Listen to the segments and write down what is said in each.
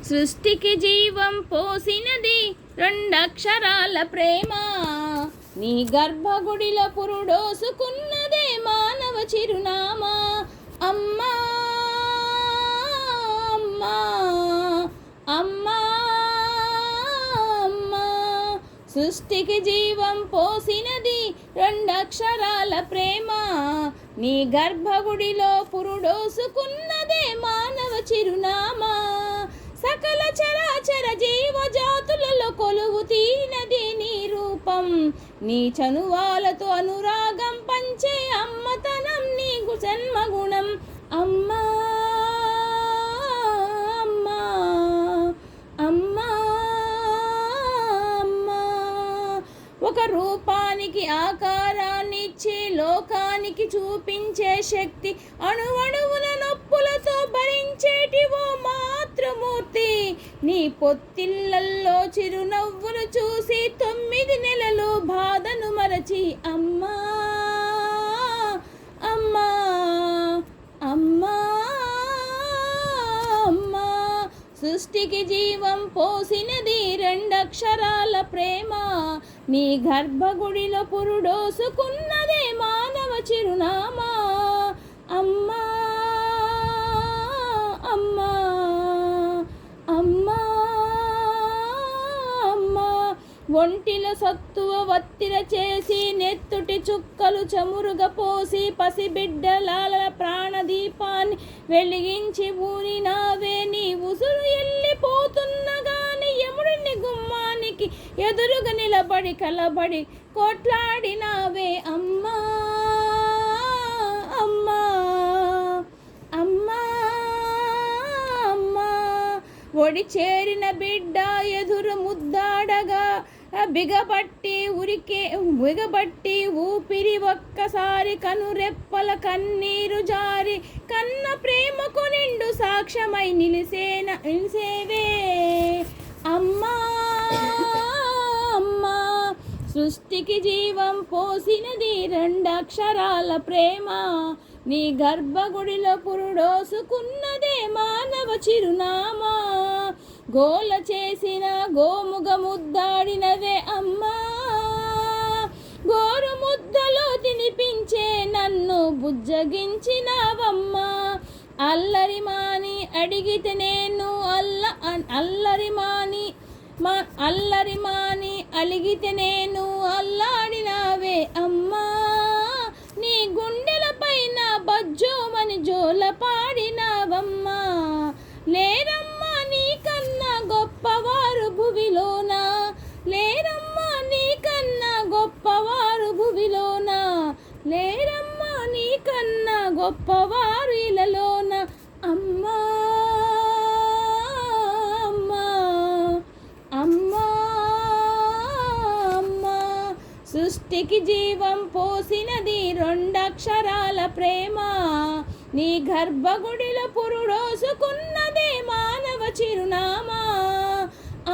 సృష్టికి జీవం పోసినది రెండక్షరాల ప్రేమ. నీ గర్భగుడిలో పురుడోసుకున్నదే మానవ చిరునామా. అమ్మా అమ్మా అమ్మా అమ్మా, సృష్టికి జీవం పోసినది రెండక్షరాల ప్రేమ. నీ గర్భగుడిలో పురుడోసుకున్నదే మానవ చిరునామా. సకల చరాచర జీవజాతులలో కొలువు తీరినది నీ రూపం. నీ చనువాలతో అనురాగం పంచే అమ్మతనం నీ జన్మగుణం. అమ్మా అమ్మా అమ్మా అమ్మా, ఒక రూపానికి ఆకారాన్నిచ్చి లోకానికి చూపించే శక్తి, అణువణువున నొప్పులతో భరించేటి ఓ మాతృమూర్తి. నీ పొత్తిళ్ళల్లో చిరునవ్వులు చూసి 9 నెలలు బాధను మరచి అమ్మా అమ్మా అమ్మా అమ్మా, సృష్టికి జీవం పోసినది రెండక్షరాల ప్రేమ. నీ గర్భగుడిలో పురుడోసుకున్నదే మానవ చిరునామా. అమ్మా అమ్మా అమ్మా అమ్మా, ఒంటిలో సత్తువ వత్తిర చేసి నెత్తుటి చుక్కలు చమురుగా పోసి పసిబిడ్డలాల ప్రాణదీపాన్ని వెలిగించి ఊరినావే. నీ ఉసురు వెళ్ళిపోతున్నగాని యముడిని గుమ్మానికి ఎదురుగా నిలబడి కలబడి కొట్లాడినావే. అమ్మా అమ్మా అమ్మా అమ్మా, ఒడి చేరిన బిడ్డ ఎదురు ముద్దాడగా బిగబట్టి ఊపిరి ఒక్కసారి కనురెప్పల కన్నీరు జారి కన్న ప్రేమకు నిండు సాక్ష్యమై నిలిసేవే. అమ్మా అమ్మా, సృష్టికి జీవం పోసినది రెండక్షరాల ప్రేమ. నీ గర్భగుడిలో పురుడోసుకున్నదే మానవ చిరునామా. గోల చేసిన గోముగ ముద్దాడినవే అమ్మా. గోరు ముద్దలో తినిపించే నన్ను బుజ్జగించినవమ్మా. అల్లరిమాని అడిగితే నేను అల్లరిమాని అలిగితే నేను అల్లాడినావే అమ్మా. నీ గుండెల పైన బజ్జోమని జోల పాడినవమ్మా. లేరమ్మా నీకన్నా గొప్పవారు భువిలోనా, లేరమ్మా నీకన్నా గొప్పవారు భువిలోనా, లేరమ్మా నీకన్నా గొప్పవారు ఇలలోన. అమ్మా అమ్మా అమ్మా అమ్మా, సృష్టికి జీవం పోసినది రెండక్షరాల ప్రేమ. నీ గర్భగుడిలో పురుడోసుకున్నదే మానవ చిరునామా.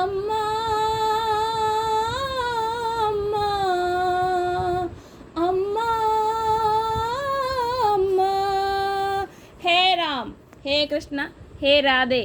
అమ్మా అమ్మా అమ్మా అమ్మా. హే రామ్, హే కృష్ణ, హే రాధే.